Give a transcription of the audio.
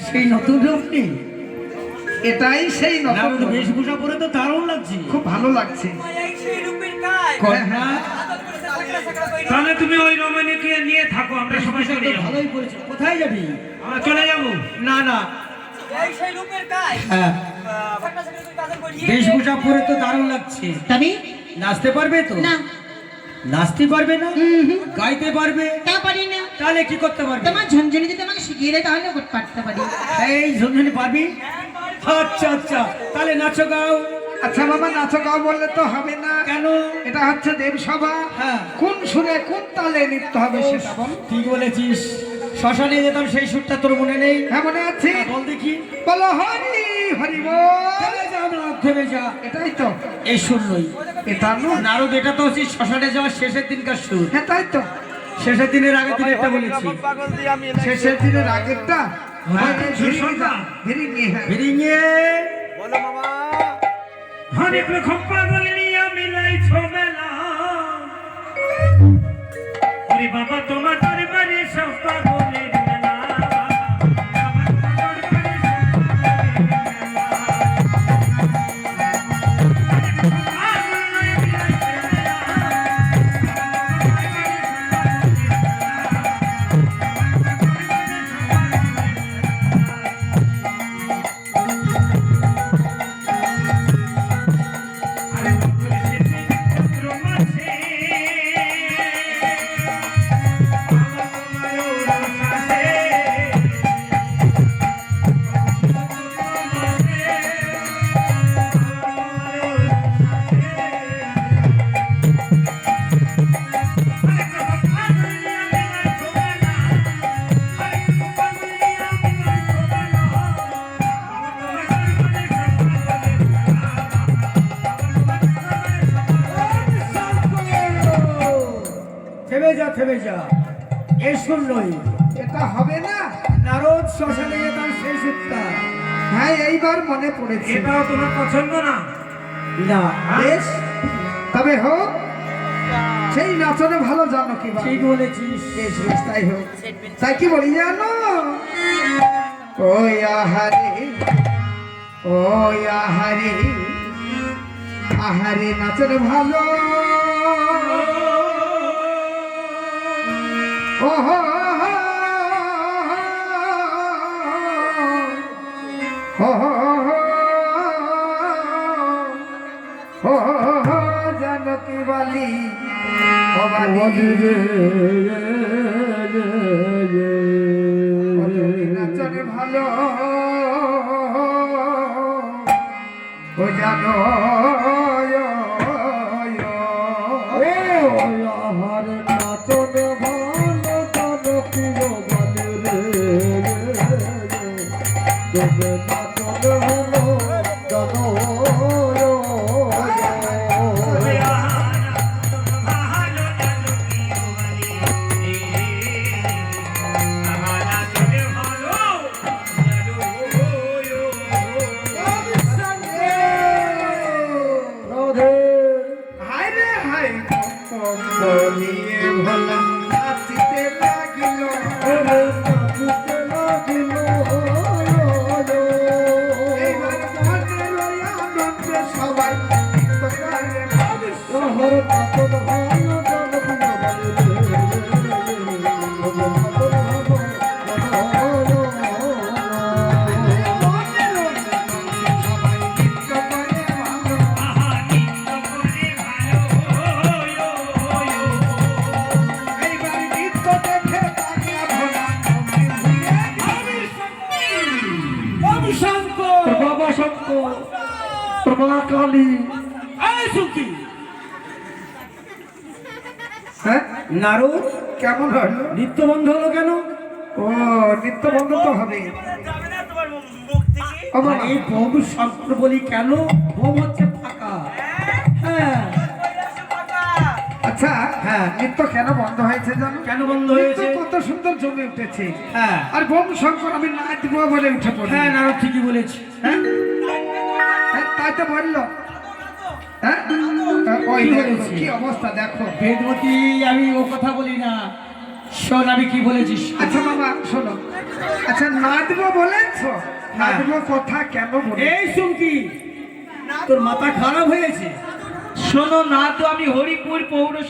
সেই নতুন রূপ নেই, এটাই সেই নতুন রূপ। বেশভূষা পরে তো দারুণ লাগছে, খুব ভালো লাগছে। কন্যা তাহলে তুমি ওই রমণীকে নিয়ে থাকো, আমরা সবাই বেশভূষা চলে তো যাবো। ভালোই পড়েছে। কোথায় যাবি? আমরা চলে যাবো। না না, এই সেই রূপের কাজ হ্যাঁ ফাটা সাথে তুই কাজল করিয়ে বেশভূষা পরে তো দারুণ লাগছে। তবে নাচতে পারবে তো? না, নাচতে পারবে না? গাইতে পারবে? তা পারি না। তাহলে কি করতে পারবে? তোমার ঝনঝনি যদি আমাকে শিখিয়ে দেয় তাহলে পারতে পারি। এই ঝুনঝুনি পারবি? আচ্ছা আচ্ছা, তাহলে নাচো গাও। আচ্ছা বাবা, নাচো গাও বললে তো হবে না। কেন? এটা হচ্ছে দেবসভা। হ্যাঁ। কোন সুরে কোন তালে নৃত্য হবে সেটা বল। ঠিক বলেছিস, শ্মশানে যেতাম সেই সুরটা তোর মনে নেই? হ্যাঁ মনে আছে। বল দেখি। বলো হরি হরি বল। থেমে যা আমরা, থেমে যা। এটাই তো, এই সুর নই। এটা নয়। নারদ, এটা তো হচ্ছে শ্মশানে যাওয়ার শেষের দিনকার সুর। হ্যাঁ তাই তো, শেষের দিনের আগের দিন একটা বলেছি। পাগল দিয়ে আমি শেষের দিনের আগেরটা হ্যাঁ, ভিড়িয়ে বলো মামা অনেক রকম পাগল নিয়ে মিলাইছো মেলা। ওরে বাবা তোমার দরবারে সব পাগলের মেলা। আমার দরবারে সব পাগলের মেলা। পাগল নিয়ে মিলাইছো মেলা। আরে পুত্র সেটি পুত্র মাঝে আমার তোমারও রস আছে। থেমে যা, থেমে যা। এই সুর নই। এটা হবে না। নারদ শ্মশানে যেতাম সেই সুরটা। হ্যাঁ এইবার মনে পড়েছে। এটাও তোমার পছন্দ না? না, বেশ, তবে হোক। সেই নাচনে ভালো জানো কি বল? ঠিক বলেছিস। বেশ বেশ, তাই হোক। তাই কি বলি জানো? ওই আহারে, ওই আহারে, আহারে নাচনে ভালো। ও হো হো, হো হো হো, হো হো হো, জানো কি বলি? ও বালি রে, নাচনে ভালো। ও জানো হায় রে হায়, বলিয়ে ভোলা নাচিতে লাগিল। এইবার মনের ওই আনন্দে সবাই নৃত্য করে। সবাই নৃত্য করে ভালো। এইবার নৃত্য দেখে পাগলা ভোলা বাবু শঙ্কর, বাবা শঙ্কর, মা কালী। এই সুখী হ্যাঁ নারদ, কেমন হলো? নৃত্য বন্ধ হলো কেন? ও নিত্য বন্ধ তো হবে। যাবে না তোমার মুখ থেকে ও বাবা, এই বাবু শঙ্কর বলি কেন? বোম হচ্ছে ফাঁকা। হ্যাঁ, কৈলাসে ফাঁকা আচ্ছা হ্যাঁ। নিত্য কেন বন্ধ হয়েছে জানো? কেন বন্ধ নৃত্য হয়েছে? কত সুন্দর জমে উঠেছে। হ্যাঁ আর বোম শঙ্কর আমি নাচব বলে উঠে পড়ি। হ্যাঁ, নারদ ঠিকই বলেছি। হ্যাঁ হ্যাঁ, তাই তো বললো। হ্যাঁ ওই কি দেখো বলেছি? কি অবস্থা দেখো। বেদমতি, আমি ও কথা বলি না। শোন আমি কি বলেছিস। আচ্ছা বাবা শোনো, আচ্ছা নাচবো বলেছ, নাচবো কথা কেন বলে? এই সুমকি, তোর মাথা খারাপ হয়েছে? শোনো না তো, আমি হরিপুর পৌর